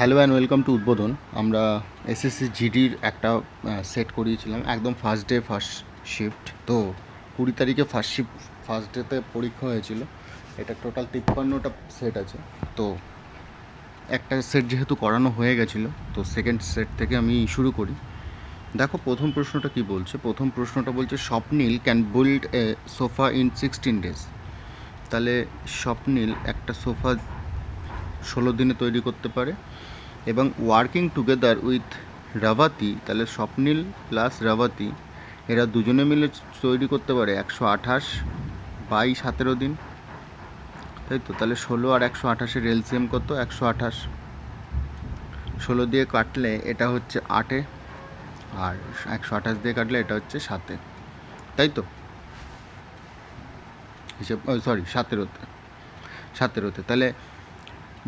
Hello and welcome to উদ্বোধন। আমরা SSC জিডির একটা সেট করিয়েছিলাম একদম ফার্স্ট ডে ফার্স্ট শিফট। তো 20 তারিখে ফার্স্ট ডেতে পরীক্ষা হয়েছিল। এটা টোটাল 53টা সেট আছে। তো একটা সেট যেহেতু করানো হয়ে গেছিলো, তো সেকেন্ড সেট থেকে আমি শুরু করি। দেখো প্রথম প্রশ্নটা কি বলছে। প্রথম প্রশ্নটা বলছে Swapnil can build a sofa in 16 days. তাহলে স্বপ্নীল একটা সোফা 16 দিনে তৈরি করতে পারে এবং ওয়ার্কিং টুগেদার উইথ রাভাতি, তাহলে স্বপ্নীল প্লাস রাভাতি এরা দুজনে মিলে তৈরি করতে পারে 128 বাই 17 দিন, তাই তো। তাহলে 16 আর 128-এর এলসিএম কত? 128। 16 দিয়ে কাটলে এটা হচ্ছে 8-এ, আর 128 দিয়ে কাটলে এটা হচ্ছে 7-এ, তাই তো। হিসেব সরি 17-তে। তাহলে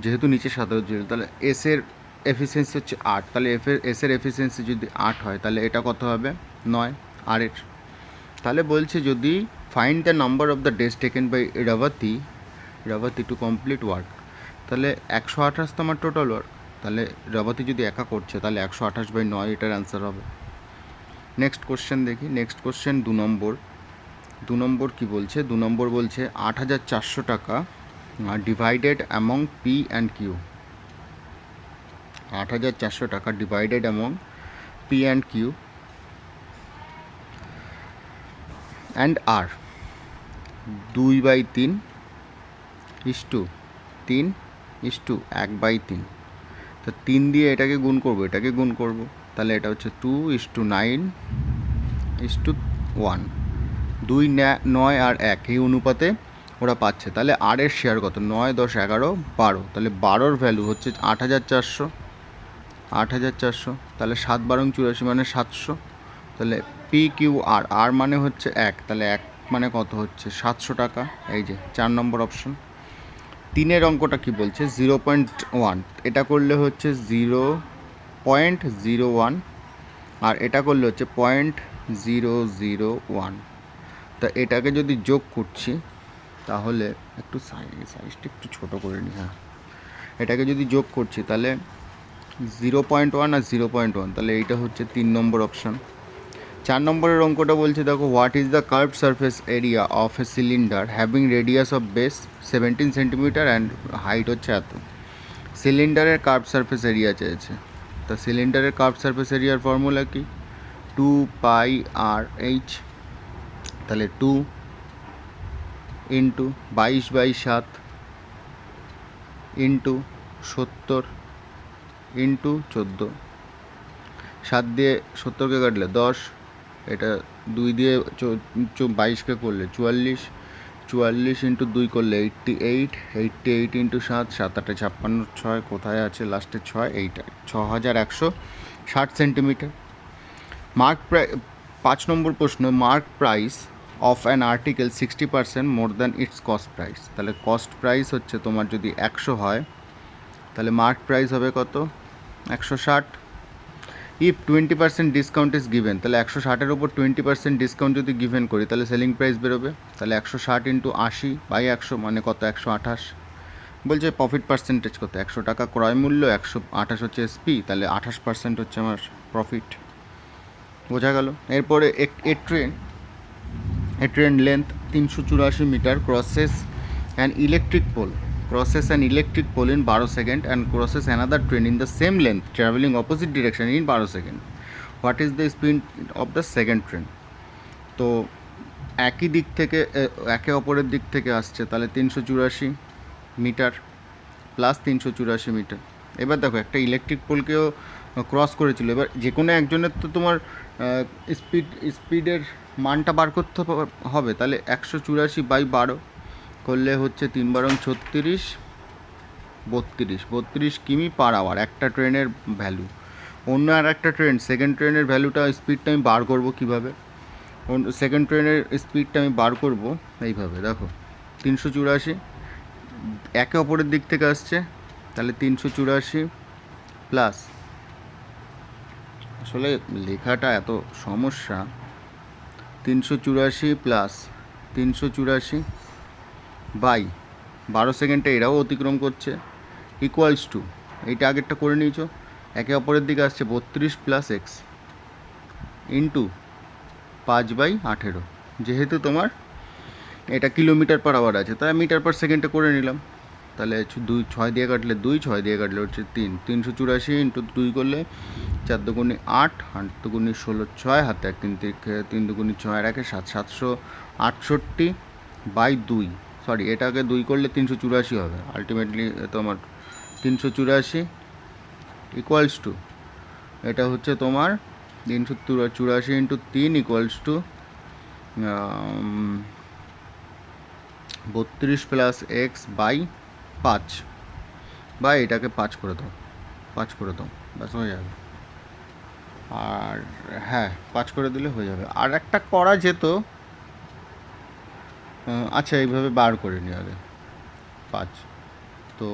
যেহেতু নিচে 17 ছিল, তাহলে এসের এফিসিয়েন্সি হচ্ছে 8। তাহলে এসের এফিসিয়েন্সি যদি 8 হয়, তাহলে এটা কত হবে? 9 আর-এর। তাহলে বলছে যদি find the number of the days taken by Revathi to complete work. তাহলে 128 তো আমার টোটাল ওয়ার্ক। তাহলে রাভাতি যদি একা করছে, তাহলে 128/9 এটার অ্যান্সার হবে। নেক্সট কোশ্চেন দেখি। নেক্সট কোশ্চেন 2 নম্বর কী বলছে? 2 নম্বর বলছে 8,400 টাকা divided among P and Q. 8,400 টাকা divided among P and Q and R 2/3 is to 1/3। তো 3 দিয়ে এটাকে গুণ করবো, তাহলে এটা হচ্ছে 2:9:1। 2, 9 আর 1 এই অনুপাতে ওরা পাচ্ছে। তাহলে আর এর শেয়ার কত? 9, 10, 11, 12। তাহলে 12-র ভ্যালু হচ্ছে 8,400। তাহলে 7/12 মানে 700। তাহলে পি কিউ আর মানে হচ্ছে 1, তাহলে 1 মানে কত হচ্ছে? 700 টাকা। এই যে 4 নম্বর অপশন। 3-এর অঙ্কটা কি বলছে? 0.1। এটা করলে হচ্ছে 0.01, আর এটা করলে হচ্ছে 0.001। তা এটাকে যদি যোগ করছি, তাহলে একটু সাইজটা একটু ছোটো করে নিই। হ্যাঁ, এটাকে যদি যোগ করছি তাহলে 0.1 আর 0.1, তাহলে এইটা হচ্ছে 3 নম্বর অপশান। 4 নম্বরের অঙ্কটা বলছে দেখো, what is the curve surface area of A cylinder having radius of base 17 centimetre and height হচ্ছে এত। সিলিন্ডারের কার্ভ সারফেস এরিয়া চেয়েছে। তা সিলিন্ডারের কার্ভ সারফেস এরিয়ার ফর্মুলা কি? 2πr/h। তাহলে 2 ইন্টু 22/7 ইন্টু 70 ইন্টু 14। 7 দিয়ে 70কে কাটলে 10, এটা 2 দিয়ে 22কে করলে 44, 44 ইন্টু 2 করলে 88, 88 ইন্টু 7, 7×8 = 56, 6 কোথায় আছে লাস্টে 6? এইটা 6160 সেন্টিমিটার। 5 নম্বর প্রশ্ন, mark price of an article 60% more than it's cost price. তাহলে কস্ট প্রাইস হচ্ছে তোমার যদি 100 হয়, তাহলে মার্ক প্রাইস হবে কত? 160। ইফ 20% ডিসকাউন্ট ইজ গিভেন, তাহলে 160-এর উপর 20% ডিসকাউন্ট যদি গিভেন করি, তাহলে সেলিং প্রাইস বেরোবে। তাহলে 160 ইন্টু 80/100 মানে কত? 128। বলছে প্রফিট পার্সেন্টেজ কত? 100 টাকা ক্রয় মূল্য, 128 হচ্ছে এসপি, তাহলে 28% হচ্ছে আমার প্রফিট। বোঝা গেল। এরপরে a train length 384 metre crosses an electric pole in 12 seconds and crosses another train in the same length traveling opposite direction in 12 seconds. What is the speed of the second train? তো একই দিক থেকে একে অপরের দিক থেকে আসছে, তাহলে 384 মিটার প্লাস 384 মিটার। এবার দেখো, একটা ইলেকট্রিক পোলকেও ক্রস করেছিল। এবার যে কোনো একজনের তো তোমার স্পিডের মানটা বার করতে হবে। তাহলে 184/12 করলে হচ্ছে 3×36, 32 কিমি পার আওয়ার একটা ট্রেনের ভ্যালু। অন্য আর একটা ট্রেন, সেকেন্ড ট্রেনের ভ্যালুটা, স্পিডটা আমি বার করবো কীভাবে? সেকেন্ড ট্রেনের স্পিডটা আমি বার করবো এইভাবে। দেখো, 384 একে অপরের দিক থেকে আসছে, তাহলে 384 প্লাস, আসলে লেখাটা এত সমস্যা, 384 প্লাস 384/12 সেকেন্ডে এরাও অতিক্রম করছে, ইকুয়ালস টু এইটা আগেরটা করে নিয়েছো, একে অপরের দিকে আসছে 32 প্লাস এক্স ইন্টু 5/18। যেহেতু তোমার এটা কিলোমিটার পার আওয়ার আছে তাই মিটার পার সেকেন্ডে করে নিলাম। তাহলে 6 দিয়ে কাটলে 2, 6 দিয়ে কাটলে হচ্ছে 3, 384 ইন্টু 2 করলে 4 দুগুণে 8, 8 দুগুণে 16, 6, হাতে 1, 3 দুগুণে 6 আর 1 7, 768/2, সরি এটাকে 2 করলে 384 হবে। আলটিমেটলি তোমার 384 ইকুয়ালস টু, এটা হচ্ছে তোমার 384 into 3 equals to 32 plus X by 5, বা এটাকে 5 করে দাও, 5 করে দাও, ব্যাস হয়ে যাবে। আর হ্যাঁ 5 করে দিলে হয়ে যাবে। আর একটা করা যেত, আচ্ছা এইভাবে বার করে নি আগে 5, তো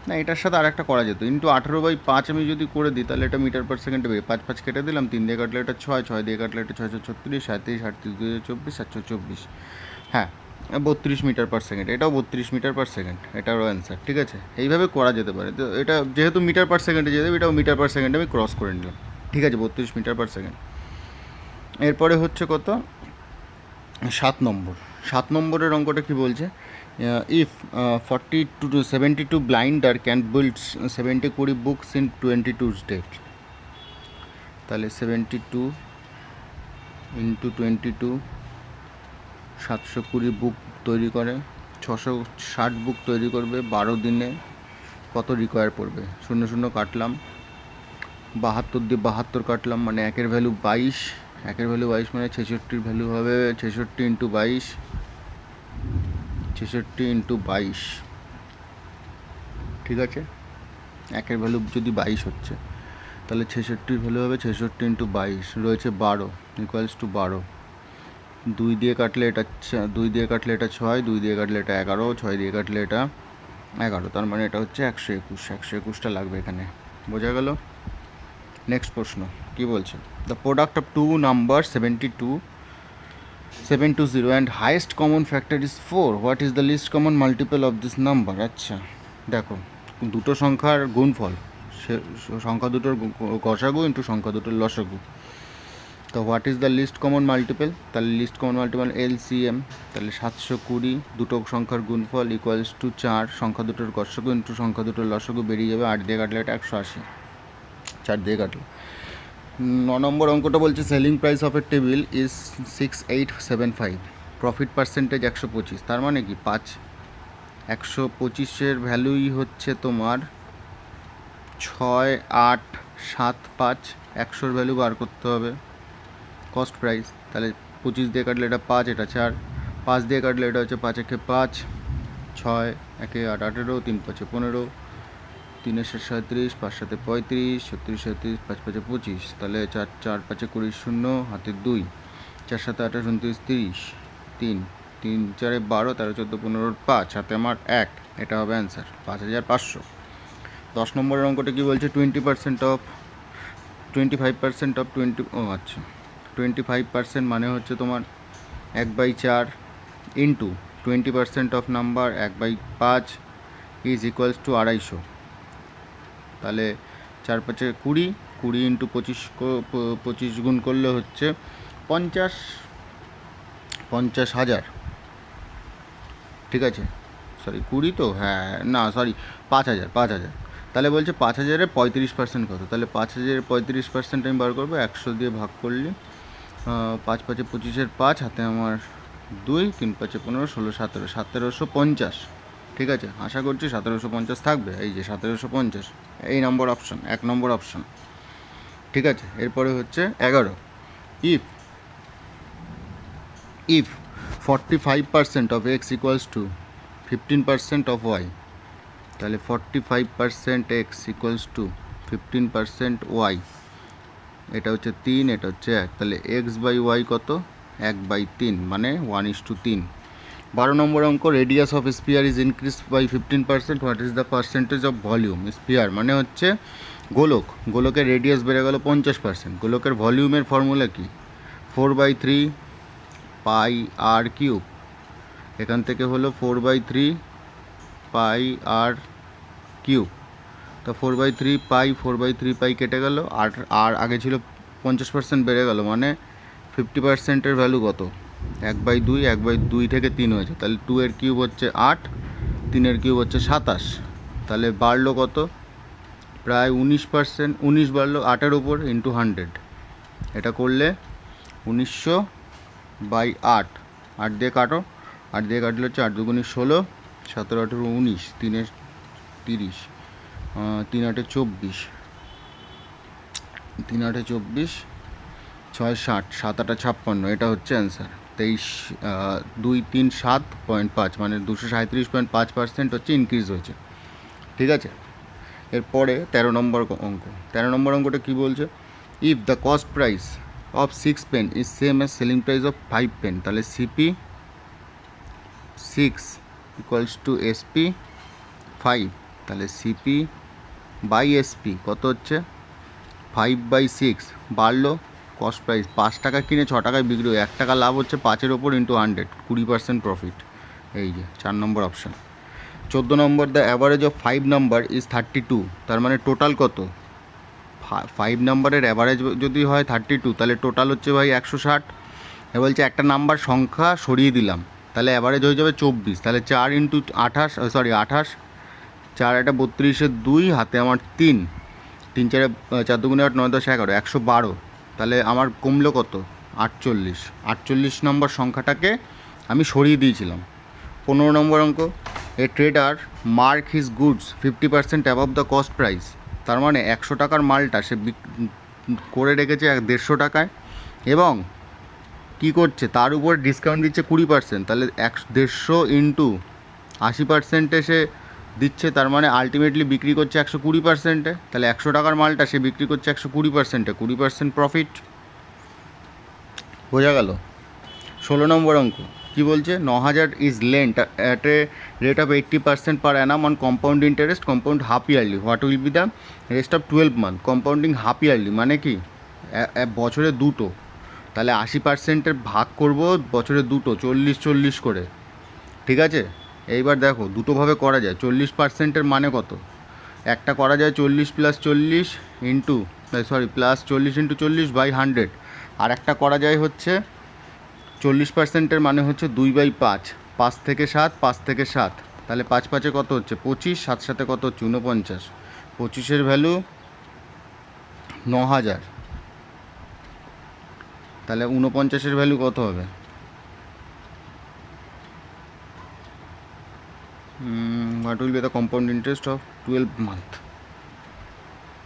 না এটার সাথে আর একটা করা যেত, ইন্টু 18/5 আমি যদি করে দিই তাহলে এটা মিটার পার সেকেন্ডে বেরিয়ে 5 5 কেটে দিলাম, 3 দিয়ে কাটলে এটা 6, 6 দিয়ে কাটলে এটা 6 36, 37, 38, 224, 724, হ্যাঁ 32 মিটার পার সেকেন্ড, এটাও 32 মিটার পার সেকেন্ড, এটারও অ্যান্সার। ঠিক আছে, এইভাবে করা যেতে পারে। তো এটা যেহেতু মিটার পার সেকেন্ডে যেতে, এটাও মিটার পার সেকেন্ডে আমি ক্রস করে নিলাম। ঠিক আছে, 32 মিটার পার সেকেন্ড। এরপরে হচ্ছে কত, 7 নম্বরের অঙ্কটা কি বলছে, if 72 blinder can build 70 books in 22 date, তাহলে 72 ইন্টু 22, 720 বুক তৈরি করে, 660 বুক তৈরি করবে 12 দিনে, কত রিকোয়ার পড়বে? 0 0 কাটলাম, 72 দিয়ে 72 কাটলাম, মানে একের ভ্যালু 22, একের ভ্যালু 22 মানে 66 ভ্যালু হবে 66 ইন্টু 22, 66 ইন্টু 22। ঠিক আছে, একের ভ্যালু যদি 22 হচ্ছে তাহলে 66 ভ্যালু হবে 66 ইন্টু 22, রয়েছে 12 ইকুয়ালস টু 12। 2 দিয়ে কাটলে এটা 2 দিয়ে কাটলে এটা 6, 2 দিয়ে কাটলে এটা 11, 6 দিয়ে কাটলে এটা 11, তার মানে এটা হচ্ছে 121, 121টা লাগবে এখানে। বোঝা গেল? নেক্সট প্রশ্ন কি বলছে, the product of two number 720 and highest common factor is 4, what is the least common multiple of this number? আচ্ছা দেখো, দুটো সংখ্যার গুণফল, সংখ্যা দুটোর গসাগু ইন্টু সংখ্যা দুটোর লসাগু। তো what is the least common multiple, তাহলে লিস্ট কমন মাল্টিপল LCM, তাহলে 720 দুটো সংখ্যার গুণফল ইকুয়ালস টু 4 সংখ্যা দুটোর গসাগু ইন্টু সংখ্যা দুটোর লসাগু, বেরিয়ে যাবে 8 দিয়ে কাটলে এটা 180, 4 দিয়ে কাটলে। 9 নম্বর অঙ্কটা বলছে selling price of A table is 6875, profit percentage 125, তার মানে কি 125-এর ভ্যালুই হচ্ছে তোমার 6, 8, 7, 5, 100-র ভ্যালু বার করতে হবে কস্ট প্রাইস। তাহলে 25 দিয়ে কাটলে এটা 5, এটা 4, 5 দিয়ে কাটলে এটা হচ্ছে 5 একে 5, 6 একে 8, 18, 3 5 15, 3 7 37, 5 7 35, 36 37, 5 5 25, তাহলে 4 4 5 20 0, হাতে 2, 4 7 28 29 30, 3 3 4 12, 13 14 15 5, হাতে আমার 1, এটা হবে অ্যান্সার 5500। 10 নম্বরের অঙ্কটা কী বলছে, 25% অফ 20, ও আচ্ছা 25% মানে হচ্ছে তোমার 1/4 into 20% of number 1/5 is equals to 250। তাহলে 4 5 20, 20 ইন্টু 25 গুণ করলে হচ্ছে 50,000। ঠিক আছে, সরি 20 তো, হ্যাঁ না সরি 5,000। তাহলে বলছে 5,000-এর 35% কত, তাহলে 5,000-এর 35% আমি বার করবো, 100 দিয়ে ভাগ করলে 5 5 25-এর 5, হাতে আমার 2, 3 5 15, 16 17, 1750। ঠিক আছে, আশা করছি 1750 থাকবে, এই যে 1750, এই নম্বর অপশান, 1 নম্বর অপশান। ঠিক আছে, এরপরে হচ্ছে 11, if 45% of X equals to 15% of Y, তাহলে 45% এক্স ইকুয়ালস টু 15% ওয়াই, এটা হচ্ছে 3, এটা হচ্ছে 1, তাহলে এক্স বাই ওয়াই কত, 1/3, মানে 1:3। 12 নম্বর অঙ্ক, radius of sphere is increase by 15%, what is the percentage of volume? Sphere মানে হচ্ছে গোলকের রেডিয়াস বেড়ে গেল 50%, গোলকের ভলিউমের ফর্মুলা কি? 4/3 পাই আর কিউব, এখান থেকে হলো 4/3 পাই আর কিউব। তো 4/3 পাই 4/3 পাই কেটে গেল, আর আগে ছিল 50% বেড়ে গেল, মানে 50%-এর ভ্যালু কত? 1/2, 1/2 থেকে 3 হয়েছে, তাহলে 2 এর কিউব হচ্ছে 8, 3 এর কিউব হচ্ছে 27, তাহলে বাড়লো কত? প্রায় 19%, 19 বাড়লো 8-এর ওপর ইন্টু 100। এটা করলে 1900/8, 8 দিয়ে কাটো, 8 দিয়ে কাটলে হচ্ছে 8 দুগুণে 16, 17 18 19, 3 30, 3 8 24, 3 8 24, 6 60, 7 8 56, এটা হচ্ছে অ্যান্সার। 237.5 মানে 237.5% হচ্ছে ইনক্রিজ হয়েছে। ঠিক আছে, এরপরে 13 নম্বর অঙ্ক। 13 নম্বর অঙ্কটা কী বলছে? If the cost price of 6 pen is same as selling price of 5 pen, তাহলে সিপি 6 ইকুয়ালস টু এসপি 5, তাহলে সিপি বাই এসপি কত হচ্ছে? 5/6 বাড়লো কস্ট প্রাইস, 5 টাকা কিনে 6 টাকায় বিক্রি, 1 টাকা লাভ হচ্ছে 5-এর ওপর ইন্টু 100, 20% প্রফিট। এই যে 4 number option. 14 number, the average of 5 number is 32, তার মানে টোটাল কত? 5 নাম্বারের অ্যাভারেজ যদি হয় 32, তাহলে টোটাল হচ্ছে ভাই 160। এ বলছে একটা নাম্বার সংখ্যা সরিয়ে দিলাম, তাহলে অ্যাভারেজ হয়ে যাবে 24, তাহলে 4 ইন্টু 28, 28, 4 একটা 32-এর 2, হাতে আমার 3, 3 4 4 দুগুণে 8, 9 10 11, 112, তাহলে আমার কমলো কত? 48, 48 নম্বর সংখ্যাটাকে আমি সরিয়ে দিয়েছিলাম। 15 নম্বর অঙ্ক, এ tedder mark his goods 50% above the cost price, তার মানে 100 টাকার মালটা সে করে রেখেছে 150 টাকায়, এবং কী করছে তার উপর ডিসকাউন্ট দিচ্ছে 20%, তাহলে 150 ইন্টু 80%-এ সে দিচ্ছে, তার মানে আলটিমেটলি বিক্রি করছে 120%-এ, তাহলে 100 টাকার মালটা সে বিক্রি করছে 120%-এ, 20% প্রফিট। বোঝা গেল? 16 নম্বর অঙ্ক কী বলছে? 9000 is lent at a rate of 80% per Anam on compound interest, compound half yearly, what will be the rest of 12 month? Compounding half yearly মানে কি? বছরে দুটো, তাহলে 80%-এর ভাগ করব বছরে দুটো, 40 করে। ঠিক আছে, এইবার দেখো দুটোভাবে করা যায়। 40%-এর মানে কত? একটা করা যায় 40 + 40 ইন্টু প্লাস 40 ইন্টু 40/100, আর একটা করা যায় হচ্ছে 40%-এর মানে হচ্ছে 2/5, 5 থেকে 7, 5 থেকে 7, তাহলে 5 5-এ কত হচ্ছে? 25, 7 7-এ কত হচ্ছে? 49, 25-এর ভ্যালু 9000, তাহলে 49-এর ভ্যালু কত হবে? What will be the compound interest of 12 month?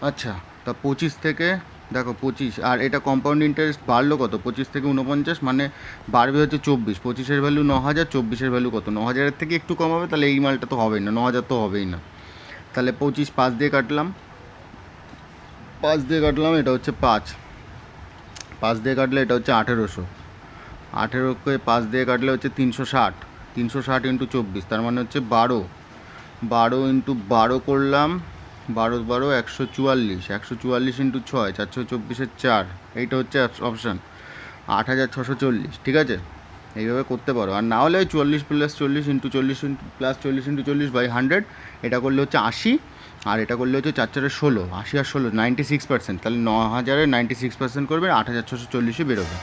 আচ্ছা, তা 25 থেকে দেখো 25, আর এটা কম্পাউন্ড ইন্টারেস্ট বাড়লো কত? 25 থেকে 49, মানে বাড়বে হচ্ছে 24, 25-এর ভ্যালু 9000, 24-এর ভ্যালু কত? 9000-এর থেকে একটু কম হবে, তাহলে এই মালটা তো হবেই না, 9000 তো হবেই না। তাহলে 25 5 দিয়ে কাটলাম, 5 দিয়ে কাটলাম, এটা হচ্ছে 5, 5 দিয়ে কাটলে এটা হচ্ছে 1800, 18কে 5 দিয়ে কাটলে হচ্ছে 360, 360 ইন্টু 24, তার মানে হচ্ছে 12, 12 ইন্টু 12 করলাম, 12 12 144, 144 ইন্টু 6, 424-এর 4, এইটা হচ্ছে অপশান 8640। ঠিক আছে, এইভাবে করতে পারো, আর না হলে 40 + 40 ইন্টু 40 প্লাস 40 ইন্টু 40/100, এটা করলে হচ্ছে 80, আর এটা করলে হচ্ছে 4 4 16, 80 আর 16 96%, তাহলে 9000-এর 96% করবে, 8640-ই বেরোবে।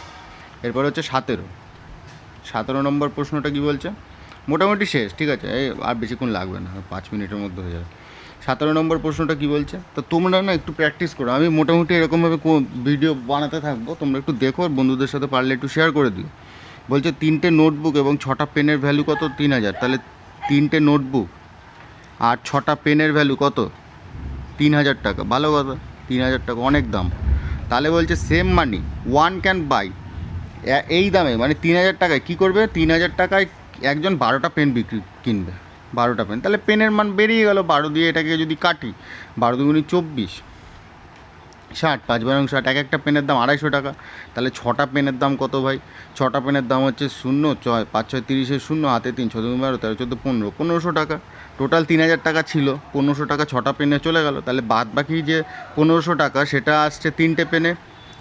এরপর হচ্ছে 17 নম্বর প্রশ্নটা কী বলছে? মোটামুটি শেষ, ঠিক আছে, এই আর বেশিক্ষণ লাগবে না, 5 মিনিটের মধ্যে হয়ে যাবে। 17 নম্বর প্রশ্নটা কী বলছে? তো তোমরা না একটু প্র্যাকটিস করো, আমি মোটামুটি এরকমভাবে ভিডিও বানাতে থাকবো, তোমরা একটু দেখো, বন্ধুদের সাথে পারলে একটু শেয়ার করে দিও। বলছে 3টে নোটবুক এবং 6টা পেনের ভ্যালু কত? 3000, তাহলে 3টে নোটবুক আর 6টা পেনের ভ্যালু কত? 3000 টাকা। ভালো কথা, 3000 টাকা অনেক দাম। তাহলে বলছে same money one can buy, এই দামে মানে 3000 টাকায় কী করবে? 3000 টাকায় একজন 12টা পেন কিনবে, 12টা পেন, তাহলে পেনের মান বেরিয়ে গেল। 12 দিয়ে এটাকে যদি কাটি, 12 দুগুণে 24, 60, 5 12 60, এক একটা পেনের দাম 250 টাকা। তাহলে 6টা পেনের দাম কত ভাই? 6টা পেনের দাম হচ্ছে 0 6 5 6 30-এর 0, হাতে 3, 6 2 12 13 14 15, 1500 টাকা। টোটাল 3000 টাকা ছিল, 1500 টাকা 6টা পেনে চলে গেল, তাহলে বাদ বাকি যে 1500 টাকা সেটা আসছে 3টে পেনে।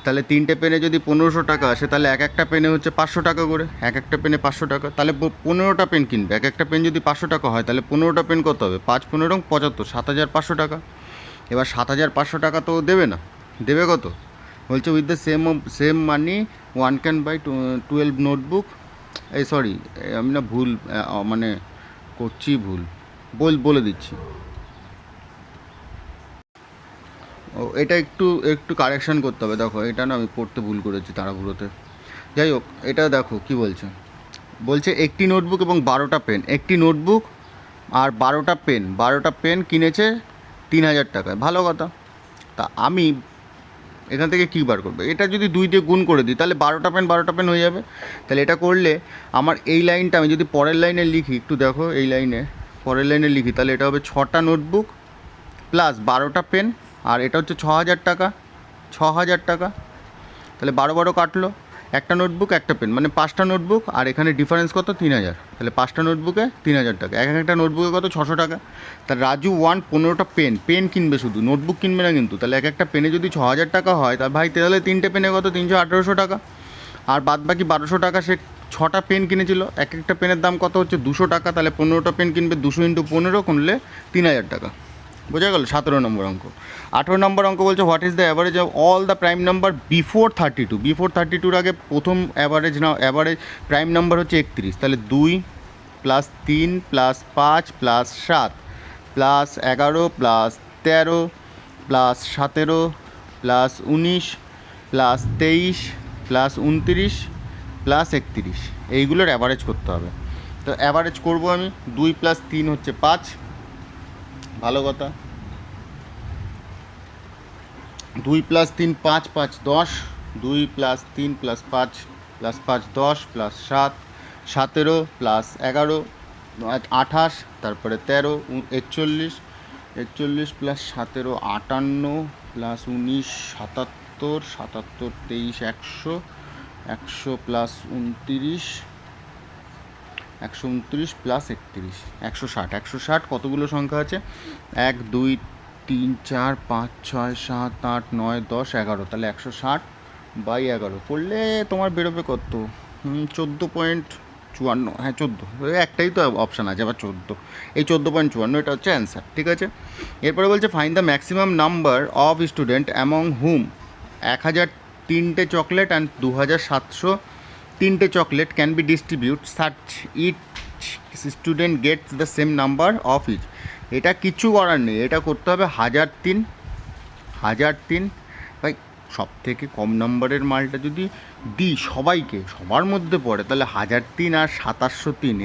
তাহলে 3টে পেনে যদি 1500 টাকা আসে, তাহলে এক একটা পেনে হচ্ছে 500 টাকা করে, এক একটা পেনে 500 টাকা, তাহলে 15টা পেন কিনবে। এক একটা পেন যদি 500 টাকা হয়, তাহলে 15টা পেন কত হবে? 5 15 75, 7500 টাকা। এবার 7500 টাকা তো দেবে না, দেবে কত? বলছে with the same money one can buy 12 notebook. এই সরি, আমি না ভুল মানে করছি, ভুল বলে দিচ্ছি। ও, এটা একটু একটু কারেকশান করতে হবে। দেখো, এটা না আমি পড়তে ভুল করেছি তাড়াহুড়োতে। যাই হোক, এটা দেখো কি বলছে। বলছে একটি নোটবুক এবং 12টা পেন, একটি নোটবুক আর 12টা পেন কিনেছে 3000 টাকায়। ভালো কথা। তা আমি এখান থেকে কী বার করবো? এটা যদি 2 দিয়ে গুণ করে দিই, তাহলে 12টা পেন হয়ে যাবে। তাহলে এটা করলে আমার এই লাইনটা আমি যদি পরের লাইনে লিখি, একটু দেখো, এই লাইনে পরের লাইনে লিখি, তাহলে এটা হবে 6টা নোটবুক প্লাস 12টা পেন, আর এটা হচ্ছে 6000 টাকা, 6000 টাকা। তাহলে 12 কাটলো, একটা নোটবুক একটা পেন, মানে 5টা নোটবুক, আর এখানে ডিফারেন্স কত? 3000। তাহলে 5টা নোটবুকে 3000 টাকা, একটা নোটবুকে কত? 600 টাকা। তা রাজু 15টা পেন কিনবে, শুধু নোটবুক কিনবে না কিন্তু। তাহলে এক একটা পেনে যদি 6000 টাকা হয়, তা ভাই তাহলে 3টে পেনে কত? 31800 টাকা। আর বাদ বাকি 1200 টাকা সে 6টা পেন কিনেছিল। এক একটা পেনের দাম কত হচ্ছে? 200 টাকা। তাহলে 15টা পেন কিনবে, 200 × 15 করলে 3000 টাকা। বোঝা গেল? 17 নম্বর অঙ্ক। 18 নম্বর অঙ্ক বলছে what is the average of all the prime number before 32। Before 32 আগে প্রথম অ্যাভারেজ প্রাইম নাম্বার হচ্ছে 31। তাহলে 2 + 3 + 5 + 7 + 11 + 13 + 17 + 19 + 23 + 29 + 31, এইগুলোর অ্যাভারেজ করতে হবে। তো অ্যাভারেজ করব আমি। 2 + 3 হচ্ছে 5। ভালো কথা। 2 + 3 5, 5 10, 2 + 3 + 5 + 5 10 + 7 17 + 11 28, তারপরে 13 41, 41 + 17 58 + 19 77, 77 23 100, 100 + 29 129 + 31 160। 160 কতগুলো সংখ্যা আছে? 1 2 3 4 5 6 7 8 9 10 11। তাহলে 160/11 করলে তোমার বেরোবে কত? 14.54। হ্যাঁ, 14। একটাই তো অপশান আছে, আবার 14। এই 14.54 এটা হচ্ছে অ্যান্সার। ঠিক আছে। এরপরে বলছে find the maximum number of student among hmm 1003টে চকলেট অ্যান্ড 2703টে chocolate can be distribute such it student gets the same number of each. এটা কিচ্ছু করার নেই, এটা করতে হবে 1003। 1003 ভাই, সব থেকে কম নাম্বারের মালটা যদি দিই সবাইকে, সবার মধ্যে পড়ে, তাহলে 1003 আর 2703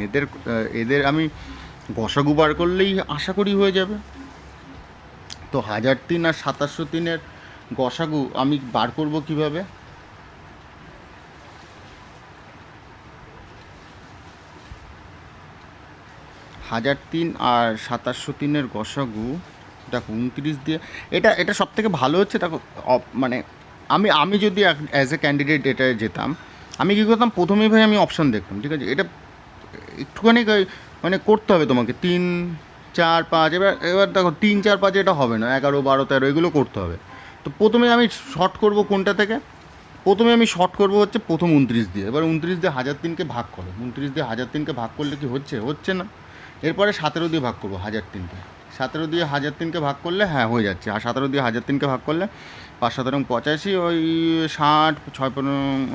এদের আমি গসাগু বার করলেই আশা করি হয়ে যাবে। তো 1003 আর 2703-এর গসাগু আমি বার করব কিভাবে? 1003 আর 2703-এর গসাগু দেখো 29 দিয়ে, এটা সব থেকে ভালো হচ্ছে। দেখো, মানে আমি যদি অ্যাজ এ ক্যান্ডিডেট এটা যেতাম, আমি কী করতাম? প্রথমেই ভাই আমি অপশান দেখতাম। ঠিক আছে, এটা একটুখানি মানে করতে হবে তোমাকে। 3 4 5, এবার দেখো 3 4 5 এটা হবে না, 11 12 13 এগুলো করতে হবে। তো প্রথমে আমি শর্ট করব কোনটা থেকে? প্রথমে আমি শর্ট করব হচ্ছে প্রথম 29 দিয়ে। এবার 29 দিয়ে 1003-কে ভাগ করো। 29 দিয়ে 1003-কে ভাগ করলে কি হচ্ছে না। এরপরে 17 দিয়ে ভাগ করবো 1003-কে। 17 দিয়ে 1003-কে ভাগ করলে হ্যাঁ হয়ে যাচ্ছে। আর 17 দিয়ে 1003-কে ভাগ করলে 5 7 85, ওই 60 6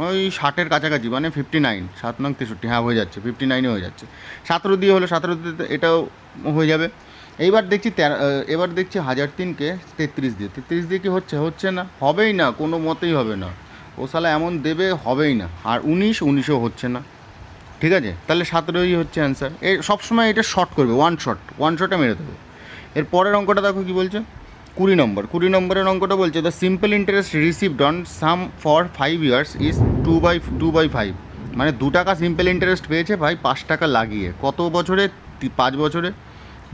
ওই 60-এর কাছাকাছি, মানে 59, 7 9 63, হ্যাঁ হয়ে যাচ্ছে, 59-এ হয়ে যাচ্ছে। 17 দিয়ে হলো, 17 দিয়ে এটাও হয়ে যাবে। এবার দেখছি 1003-কে 33 দিয়ে। 33 দিয়ে কি হচ্ছে না, হবেই না, কোনো মতেই হবে না। ও শালা এমন দেবে, হবেই না। আর 19-19-ও হচ্ছে না। ঠিক আছে, তাহলে 17ই হচ্ছে অ্যান্সার। সবসময় এটা শর্ট করবে, ওয়ান শটে মেরে দেবে। এর পরের অঙ্কটা দেখো কী বলছে। 20 নম্বরের অঙ্কটা বলছে the simple interest received on some for 5 years is 2/5। মানে 2 টাকা সিম্পল ইন্টারেস্ট পেয়েছে ভাই 5 টাকা লাগিয়ে। কত বছরে? 5 বছরে।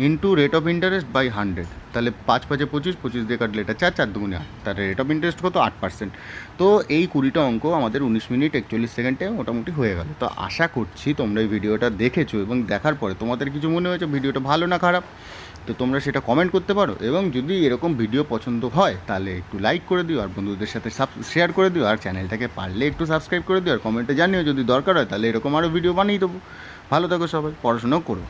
Into rate of interest by 100। তাহলে 5 5 25, 25 দিয়ে কাটলে এটা 4 4 2 8। তার রেট অফ ইন্টারেস্ট কত? 8%। তো এই 20টা অঙ্ক আমাদের 19 মিনিট 41 সেকেন্ডে মোটামুটি হয়ে গেল। তো আশা করছি তোমরা এই ভিডিওটা দেখেছো এবং দেখার পরে তোমাদের কিছু মনে হয়েছে ভিডিওটা ভালো না খারাপ। তো তোমরা সেটা কমেন্ট করতে পারো, এবং যদি এরকম ভিডিও পছন্দ হয় তাহলে একটু লাইক করে দিও, আর বন্ধুদের সাথে শেয়ার করে দিও, আর চ্যানেলটাকে পারলে একটু সাবস্ক্রাইব করে দিও, আর কমেন্টে জানিও যদি দরকার হয় তাহলে এরকম আরও ভিডিও বানিয়ে দেবো। ভালো থাকো সবাই, পড়াশোনাও করো।